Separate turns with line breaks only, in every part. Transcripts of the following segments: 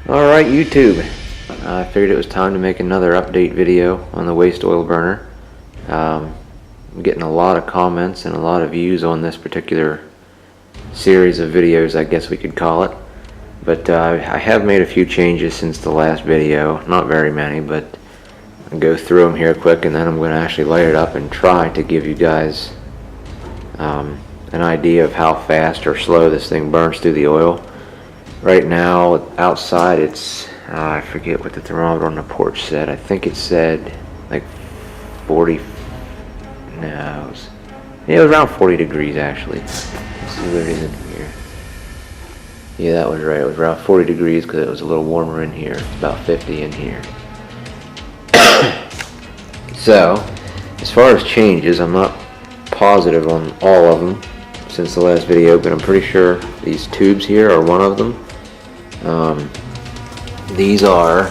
Alright YouTube, I figured it was time to make another update video on the waste oil burner. I'm getting a lot of comments and a lot of views on this particular series of videos, I guess we could call it. But I have made a few changes since the last video, not very many, but I'll go through them here quick and then I'm going to actually light it up and try to give you guys an idea of how fast or slow this thing burns through the oil. Right now, outside it's, I forget what the thermometer on the porch said. I think it said like 40, no, it was around 40 degrees actually. Let's see what it is in here. Yeah, that was right. It was around 40 degrees because it was a little warmer in here. It's about 50 in here. So, as far as changes, I'm not positive on all of them since the last video, but I'm pretty sure these tubes here are one of them. These are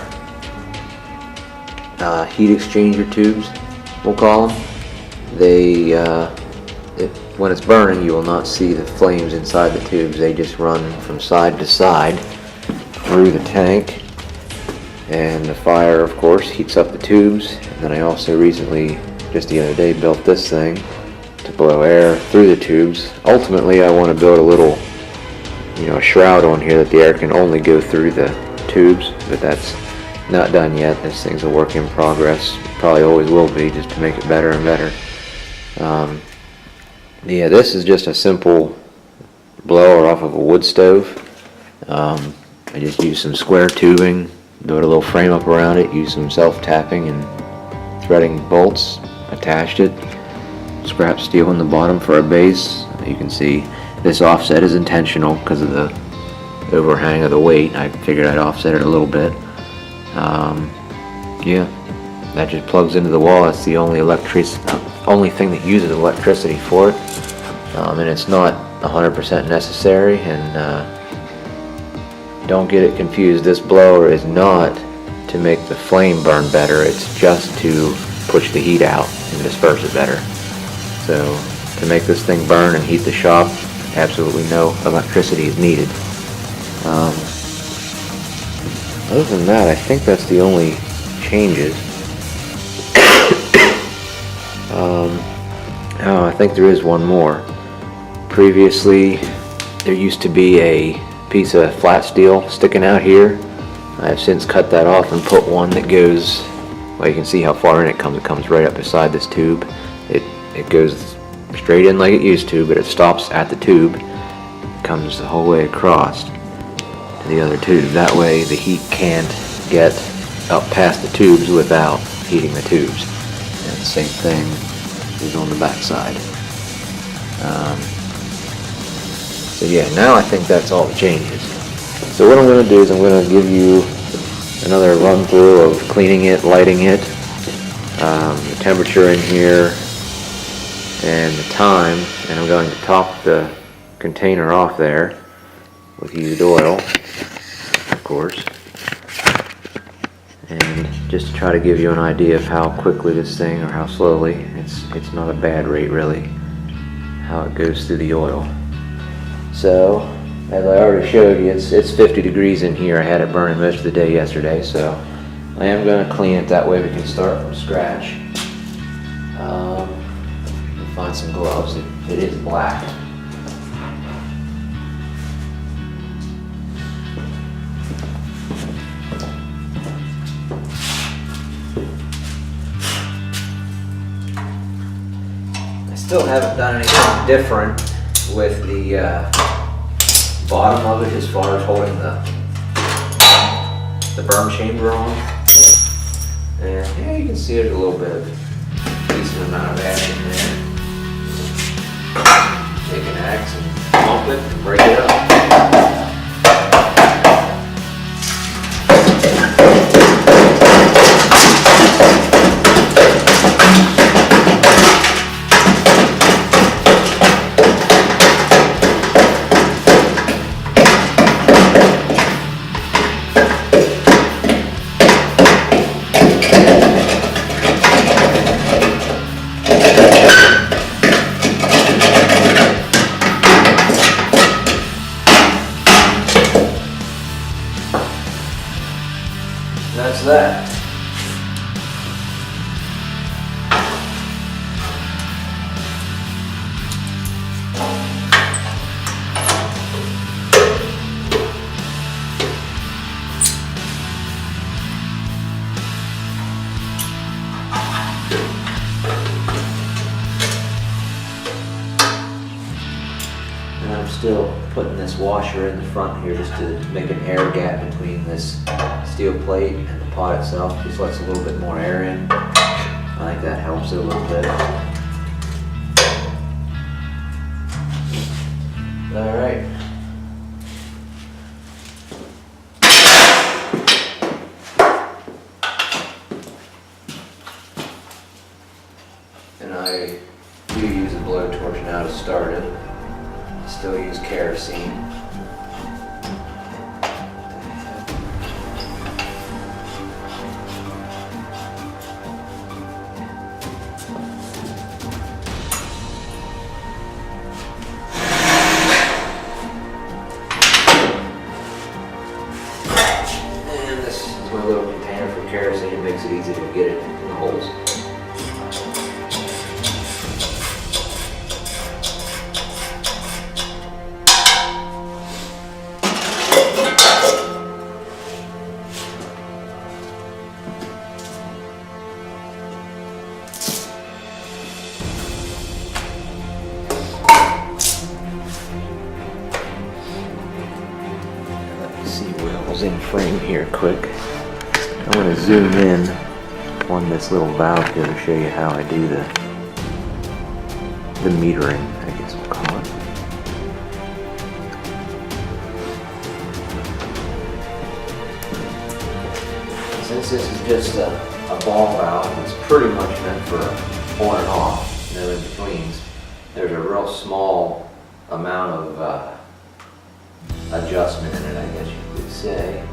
heat exchanger tubes, we'll call them. They, when it's burning, you will not see the flames inside the tubes. They just run from side to side through the tank, and the fire, of course, heats up the tubes. And then I also recently, just the other day, built this thing to blow air through the tubes. Ultimately, I want to build a little, a shroud on here that the air can only go through the tubes, but that's not done yet. This thing's a work in progress. It probably always will be, just to make it better and better. Yeah, this is just a simple blower off of a wood stove. I just used some square tubing, built a little frame up around it, used some self-tapping and threading bolts, attached it, scrap steel in the bottom for a base. You can see this offset is intentional because of the overhang of the weight. I figured I'd offset it a little bit. Yeah, that just plugs into the wall. It's the only thing that uses electricity for it, and it's not 100% necessary. And don't get it confused. This blower is not to make the flame burn better. It's just to push the heat out and disperse it better. So to make this thing burn and heat the shop, absolutely no electricity is needed. Other than that, I think that's the only changes. Oh, I think there is one more. Previously, there used to be a piece of flat steel sticking out here. I have since cut that off and put one that goes, well, you can see how far in it comes. It comes right up beside this tube. It goes straight in like it used to, but it stops at the tube. It comes the whole way across to the other tube. That way the heat can't get up past the tubes without heating the tubes. And the same thing is on the back side. So yeah, now I think that's all the changes. So what I'm going to do is I'm going to give you another run through of cleaning it, lighting it, the temperature in here, and the time, and I'm going to top the container off there with used oil, of course, and just to try to give you an idea of how quickly this thing, or how slowly, it's not a bad rate really, how it goes through the oil. So, as I already showed you, it's 50 degrees in here. I had it burning most of the day yesterday, so I am going to clean it. That way we can start from scratch. Find some gloves. It is black. I still haven't done anything different with the bottom of it as far as holding the burn chamber on. And yeah, you can see there's a little bit of decent amount of ash in there. Take an axe and bump it and break it up. that's that. And I'm still putting this washer in the front here just to make an air gap between this steel plate and the pot itself. Just lets a little bit more air in. I think that helps it a little bit. All right. And I do use a blowtorch now to start it. Still use kerosene. And this is my little container for kerosene. It makes it easy to get it in the holes. In frame here quick. I want to zoom in on this little valve here to show you how I do the metering, I guess we'll call it. Since this is just a ball valve, it's pretty much meant for on and off, no in-betweens. There's a real small amount of adjustment in it, I guess you could say.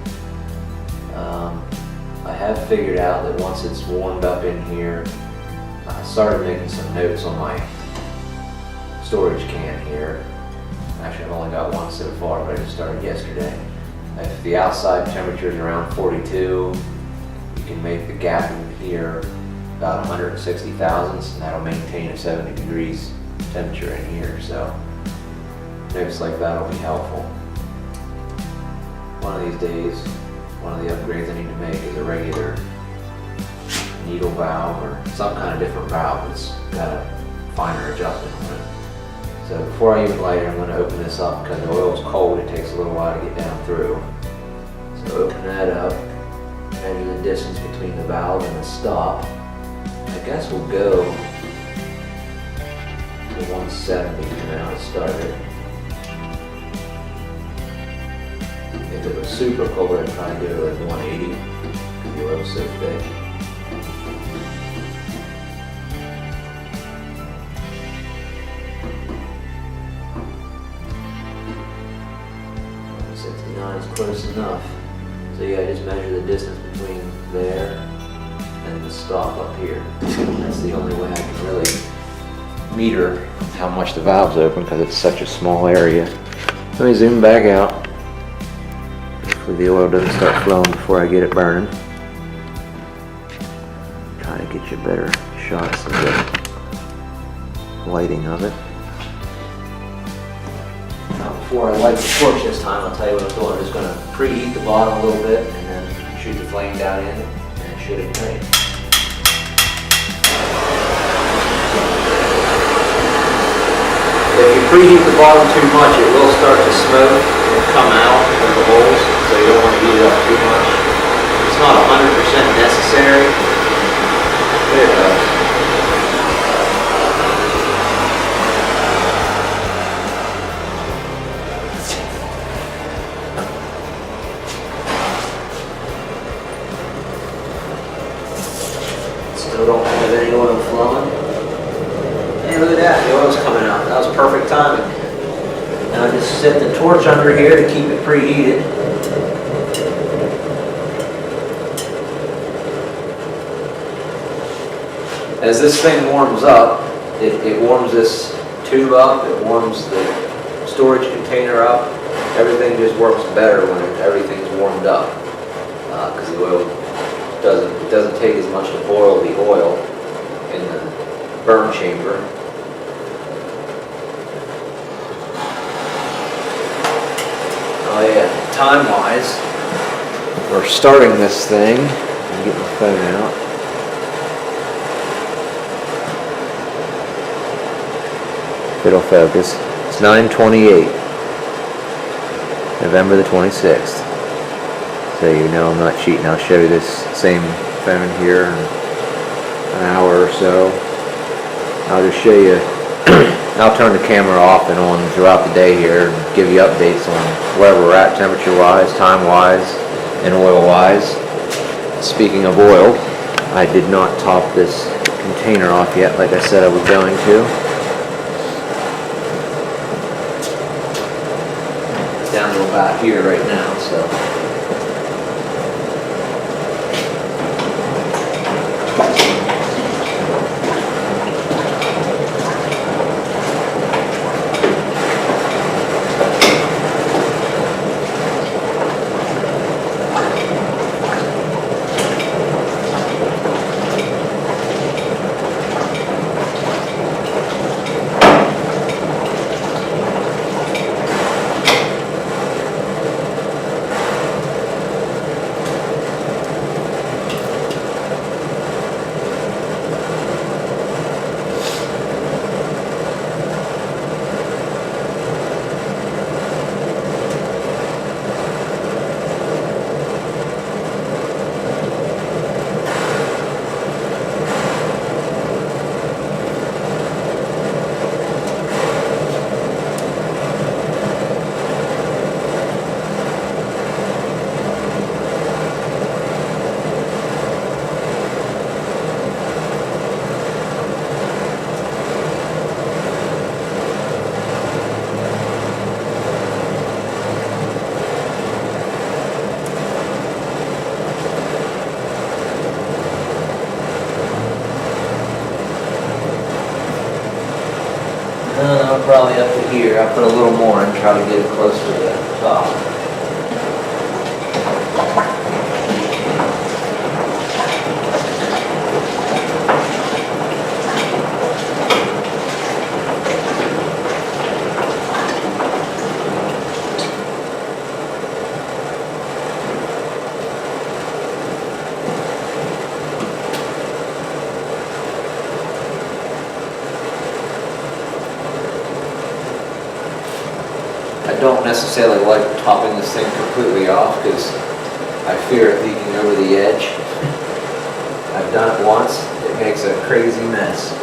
I have figured out that once it's warmed up in here, I started making some notes on my storage can here. Actually, I've only got one so far, but I just started yesterday. If the outside temperature is around 42, you can make the gap in here about 160 thousandths, and that'll maintain a 70 degrees temperature in here. So notes like that will be helpful. One of these days, one of the upgrades I need to make is a regular needle valve or some kind of different valve that's got a finer adjustment on it. So before I even light it, I'm going to open this up because the oil is cold. It takes a little while to get down through. So open that up, measure the distance between the valve and the stop. I guess we'll go to 170 for now to start it. If it was super cold, I'd probably do it like 180 because the oil's so thick. .69 is close enough. So yeah, I just measure the distance between there and the stop up here. That's the only way I can really meter how much the valve's open because it's such a small area. Let me zoom back out. Hopefully the oil doesn't start flowing before I get it burning. Try to get you better shots of the lighting of it. Now before I light the torch this time, I'll tell you what I'm doing. I'm just going to preheat the bottom a little bit and then shoot the flame down in it and it should ignite. If you preheat the bottom too much, it will start to smoke and come out of the holes, so you don't want to heat it up too much. It's not 100% necessary. There it goes. Still don't have any oil flowing. Hey, look at that, the oil's coming out. That was perfect timing. Now I just set the torch under here to keep it preheated. As this thing warms up, it warms this tube up, it warms the storage container up. Everything just works better when everything's warmed up because the oil it doesn't take as much to boil the oil in the burn chamber. Oh yeah, time-wise, we're starting this thing. I'm getting my phone out. If it'll focus. It's 9:28, November the 26th. So you know I'm not cheating. I'll show you this same phone here in an hour or so. I'll just show you. I'll turn the camera off and on throughout the day here and give you updates on where we're at temperature-wise, time-wise, and oil-wise. Speaking of oil, I did not top this container off yet like I said I was going to. It's down to about here right now, so. I'm probably up to here. I'll put a little more and try to get it close to the top. I don't necessarily like topping this thing completely off because I fear it leaking over the edge. I've done it once. It makes a crazy mess.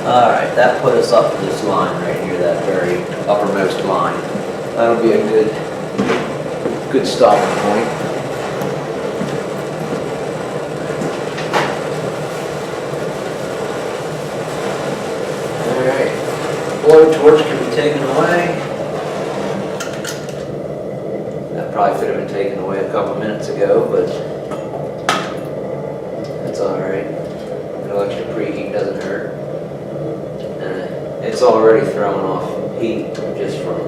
Alright, that put us up to this line right here, that very uppermost line. That'll be a good stopping point. Alright, blowtorch can be taken away. That probably could have been taken away a couple minutes ago, but that's alright. No extra preheat doesn't hurt. It's already throwing off heat just from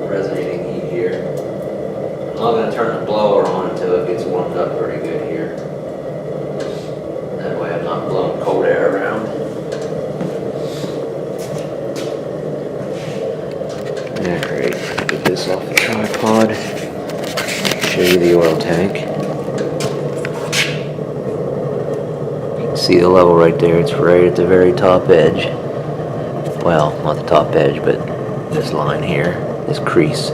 resonating heat here. I'm not going to turn the blower on until it gets warmed up pretty good here. That way I'm not blowing cold air around. Alright, get this off the tripod. Show you the oil tank. You can see the level right there. It's right at the very top edge. Well, not the top edge, but this line here, this crease.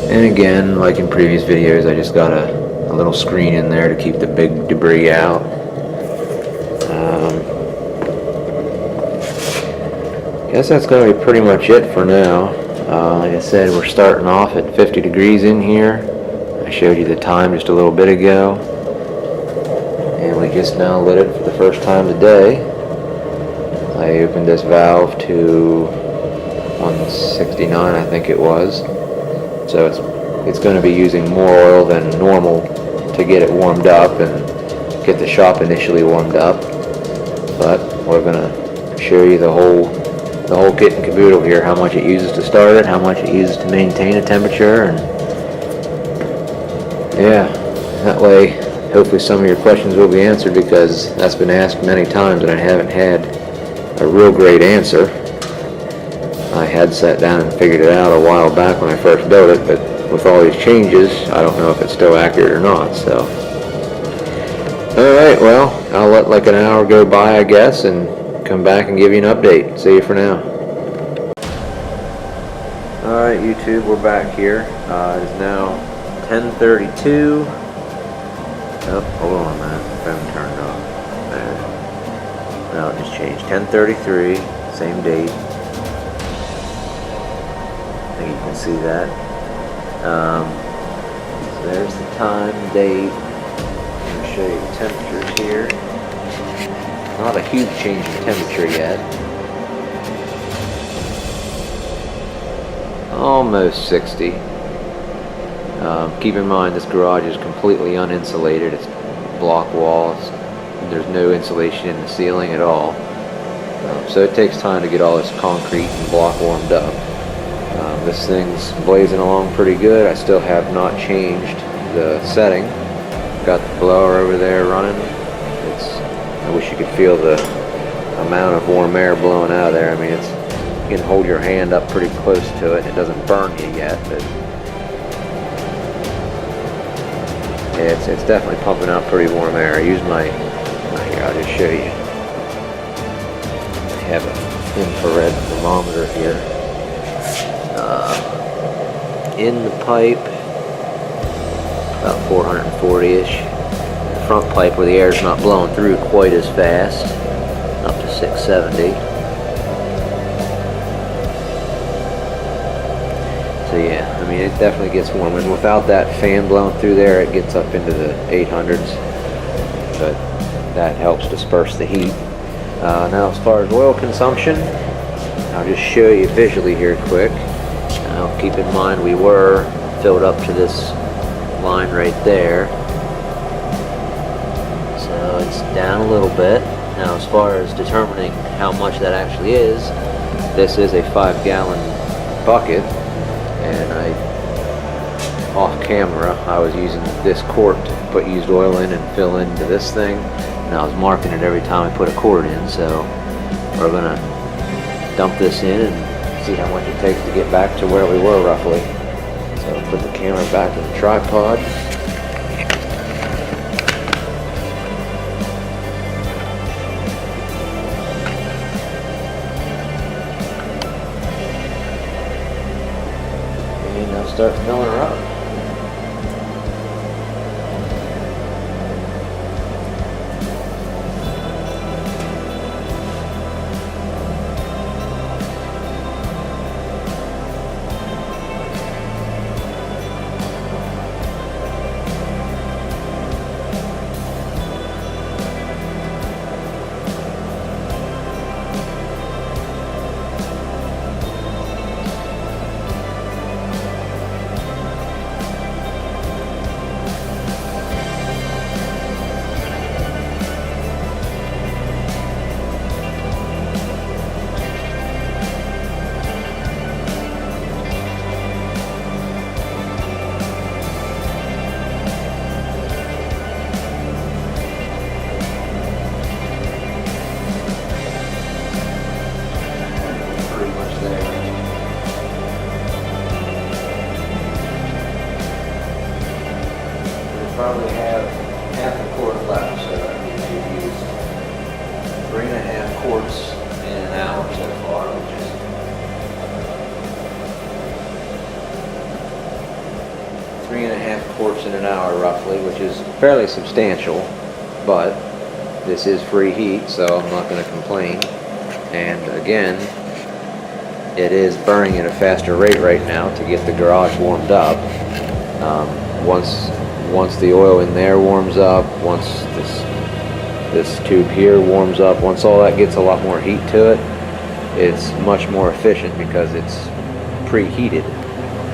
And again, like in previous videos, I just got a little screen in there to keep the big debris out. Guess that's going to be pretty much it for now. Like I said, we're starting off at 50 degrees in here. I showed you the time just a little bit ago. And we just now lit it for the first time today. I opened this valve to 169, I think it was. So it's going to be using more oil than normal to get it warmed up and get the shop initially warmed up. But we're going to show you the whole kit and caboodle here, how much it uses to start it, how much it uses to maintain a temperature, and yeah, that way hopefully some of your questions will be answered, because that's been asked many times and I haven't had a real great answer. I had sat down and figured it out a while back when I first built it, but with all these changes, I don't know if it's still accurate or not, so. Alright, well, I'll let like an hour go by, I guess, and come back and give you an update. See you for now. Alright, YouTube, we're back here. It is now 10:32. Oh, hold on, man. The phone turned off. There. No, it just changed. 10:33, same date. I think you can see that. So there's the time, date. I'm going to show you the temperatures here. Not a huge change in temperature yet. Almost 60. Keep in mind this garage is completely uninsulated. It's block walls. There's no insulation in the ceiling at all. So it takes time to get all this concrete and block warmed up. This thing's blazing along pretty good. I still have not changed the setting. Got the blower over there running. I wish you could feel the amount of warm air blowing out of there. I mean, you can hold your hand up pretty close to it. It doesn't burn you yet, but it's definitely pumping out pretty warm air. I use my, here, I'll just show you. I have an infrared thermometer here. In the pipe, about 440-ish. The front pipe where the air's not blowing through quite as fast, up to 670. So yeah, I mean, it definitely gets warm, and without that fan blowing through there, it gets up into the 800s, but that helps disperse the heat. Now as far as oil consumption, I'll just show you visually here quick. Now keep in mind we were filled up to this line right there, so it's down a little bit. Now as far as determining how much that actually is, this is a 5-gallon bucket, and off camera I was using this quart to put used oil in and fill into this thing, and I was marking it every time I put a quart in. So we're gonna dump this in and see how much it takes to get back to where we were roughly. So put the camera back in the tripod. And I'll start filling her up. Probably have half a quart left, so that means you've used 3.5 quarts in an hour so far, which is 3.5 quarts in an hour roughly, which is fairly substantial, but this is free heat, so I'm not going to complain. And again, it is burning at a faster rate right now to get the garage warmed up. Once the oil in there warms up, once this tube here warms up, once all that gets a lot more heat to it, it's much more efficient because it's preheated,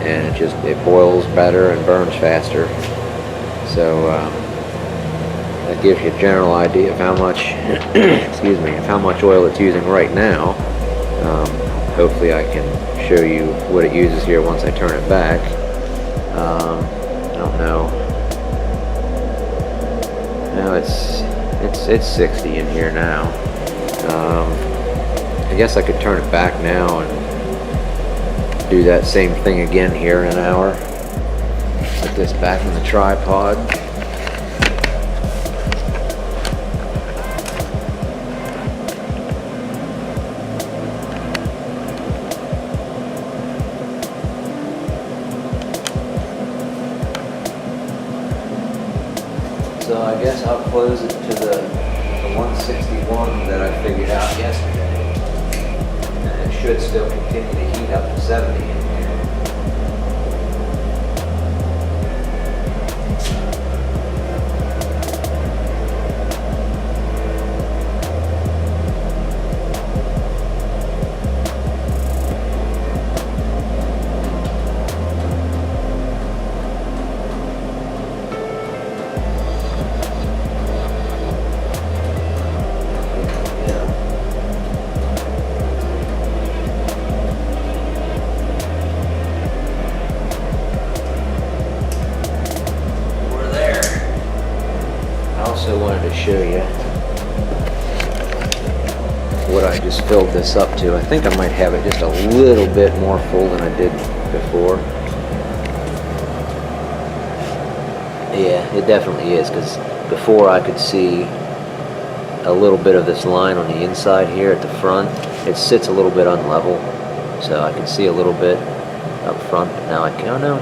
and it boils better and burns faster. So that gives you a general idea of how much excuse me, of how much oil it's using right now. Hopefully I can show you what it uses here once I turn it back. I don't know. No, it's 60 in here now. I guess I could turn it back now and do that same thing again here in an hour. Put this back in the tripod. So I guess I'll close it to the 161 that I figured out yesterday. And it should still continue to heat up to 70 in here. Also wanted to show you what I just filled this up to. I think I might have it just a little bit more full than I did before. Yeah, it definitely is, because before I could see a little bit of this line on the inside here at the front. It sits a little bit unlevel, so I can see a little bit up front, but now I can't. Oh no.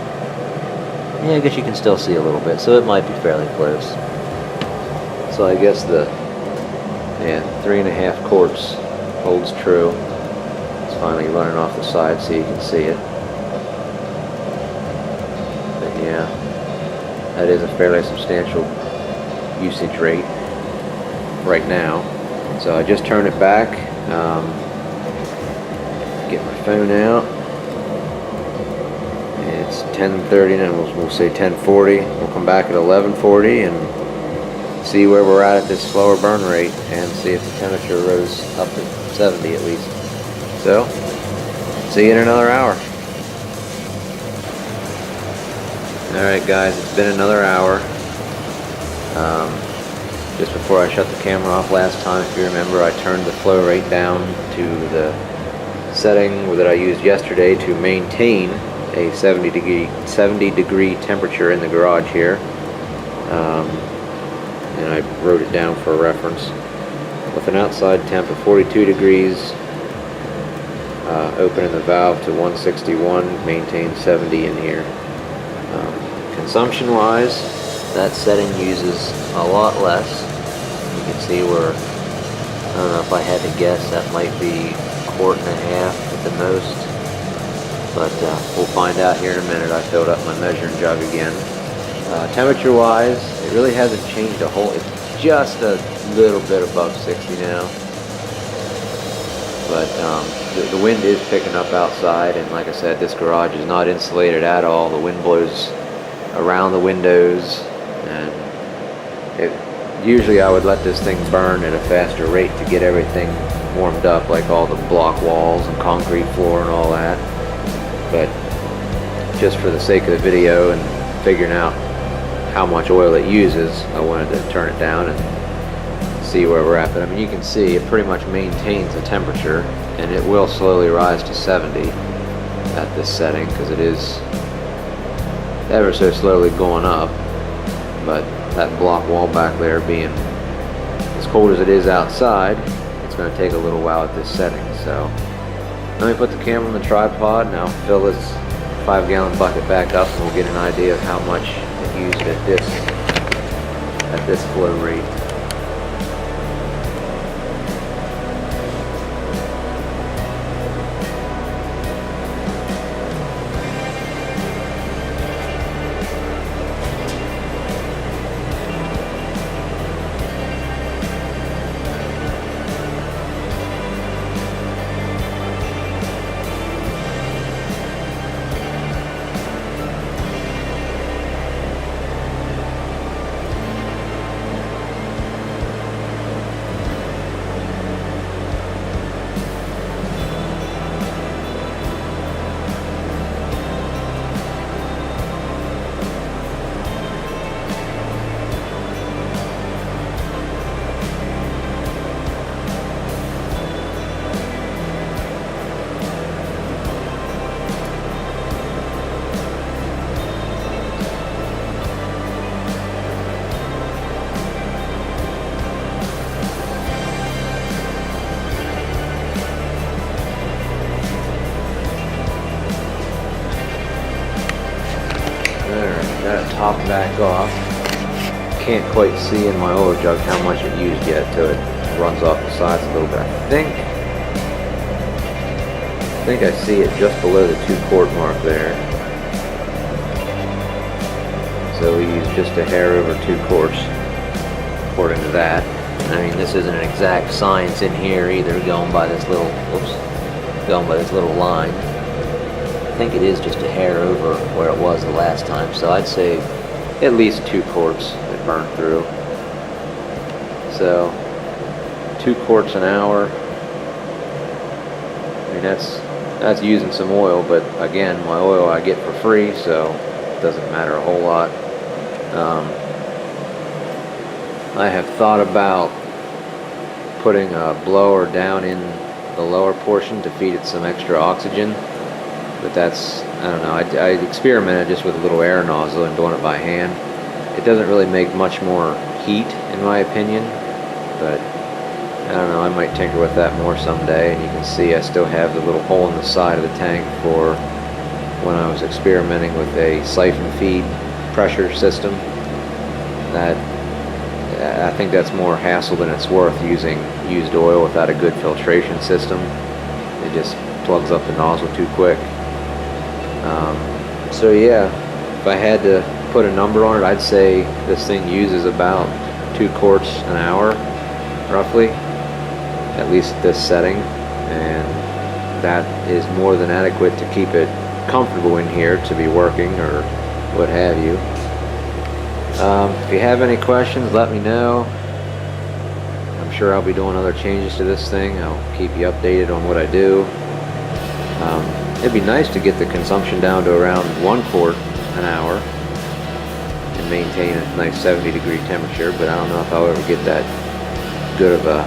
Yeah, I guess you can still see a little bit, so it might be fairly close. So I guess the 3.5 quarts holds true. It's finally running off the side so you can see it. But yeah, that is a fairly substantial usage rate right now. So I just turned it back, get my phone out. It's 10:30 and we'll say 10:40. We'll come back at 11:40 and see where we're at this slower burn rate and see if the temperature rose up to 70 at least. So, see you in another hour. Alright guys, it's been another hour. Just before I shut the camera off last time, if you remember, I turned the flow rate down to the setting that I used yesterday to maintain a 70 degree temperature in the garage here. And I wrote it down for reference. With an outside temp of 42 degrees, opening the valve to 161, maintain 70 in here. Consumption wise, that setting uses a lot less. You can see where, I don't know if I had to guess, that might be 1.5 quarts at the most. But we'll find out here in a minute. I filled up my measuring jug again. Temperature wise, it really hasn't changed a whole, it's just a little bit above 60 now. But the wind is picking up outside, and like I said, this garage is not insulated at all. The wind blows around the windows, and usually I would let this thing burn at a faster rate to get everything warmed up, like all the block walls and concrete floor and all that. But just for the sake of the video and figuring out how much oil it uses, I wanted to turn it down and see where we're at. But I mean, you can see it pretty much maintains the temperature, and it will slowly rise to 70 at this setting, because it is ever so slowly going up. But that block wall back there being as cold as it is outside, it's going to take a little while at this setting. So let me put the camera on the tripod, and I'll fill this 5-gallon bucket back up, and we'll get an idea of how much it used at this flow rate. top back off. Can't quite see in my oil jug how much it used yet till it runs off the sides a little bit. I think I see it just below the 2-quart mark there. So we use just a hair over 2 quarts according to that. I mean, this isn't an exact science in here either, going by this little line. I think it is just a hair over where it was the last time, so I'd say at least 2 quarts it burned through. So 2 quarts an hour. I mean, that's using some oil, but again, my oil I get for free, so it doesn't matter a whole lot. I have thought about putting a blower down in the lower portion to feed it some extra oxygen, but that's, I don't know, I experimented just with a little air nozzle and doing it by hand. It doesn't really make much more heat in my opinion, but I don't know, I might tinker with that more someday. And you can see I still have the little hole in the side of the tank for when I was experimenting with a siphon feed pressure system. That I think that's more hassle than it's worth, using used oil without a good filtration system. It just plugs up the nozzle too quick. So yeah, if I had to put a number on it, I'd say this thing uses about 2 quarts an hour, roughly, at least this setting, and that is more than adequate to keep it comfortable in here to be working or what have you. If you have any questions, let me know. I'm sure I'll be doing other changes to this thing. I'll keep you updated on what I do. It'd be nice to get the consumption down to around 1 quart an hour and maintain a nice 70-degree temperature, but I don't know if I'll ever get that good of a,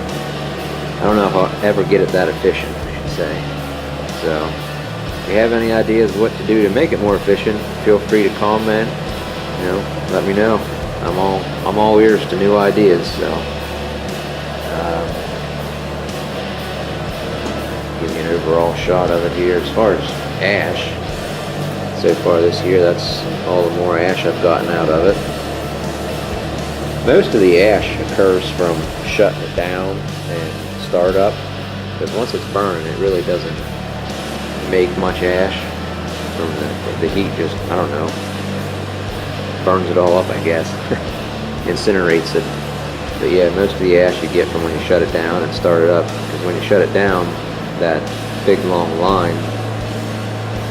I don't know if I'll ever get it that efficient, I should say. So if you have any ideas what to do to make it more efficient, feel free to comment. You know, let me know. I'm all ears to new ideas. So give you an overall shot of it here. As far as ash, so far this year, that's all the more ash I've gotten out of it. Most of the ash occurs from shutting it down and start up, because once it's burning, it really doesn't make much ash from the heat. Just, I don't know, burns it all up, I guess. Incinerates it. But yeah, most of the ash you get from when you shut it down and start it up, because when you shut it down, that big long line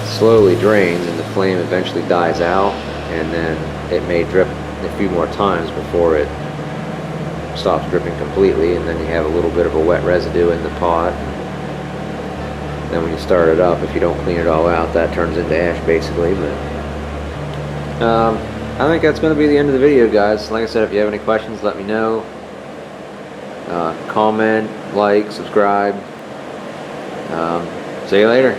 slowly drains and the flame eventually dies out, and then it may drip a few more times before it stops dripping completely, and then you have a little bit of a wet residue in the pot. Then when you start it up, if you don't clean it all out, that turns into ash basically. But I think that's going to be the end of the video, guys. Like I said, if you have any questions, let me know. Comment, like, subscribe. See you later.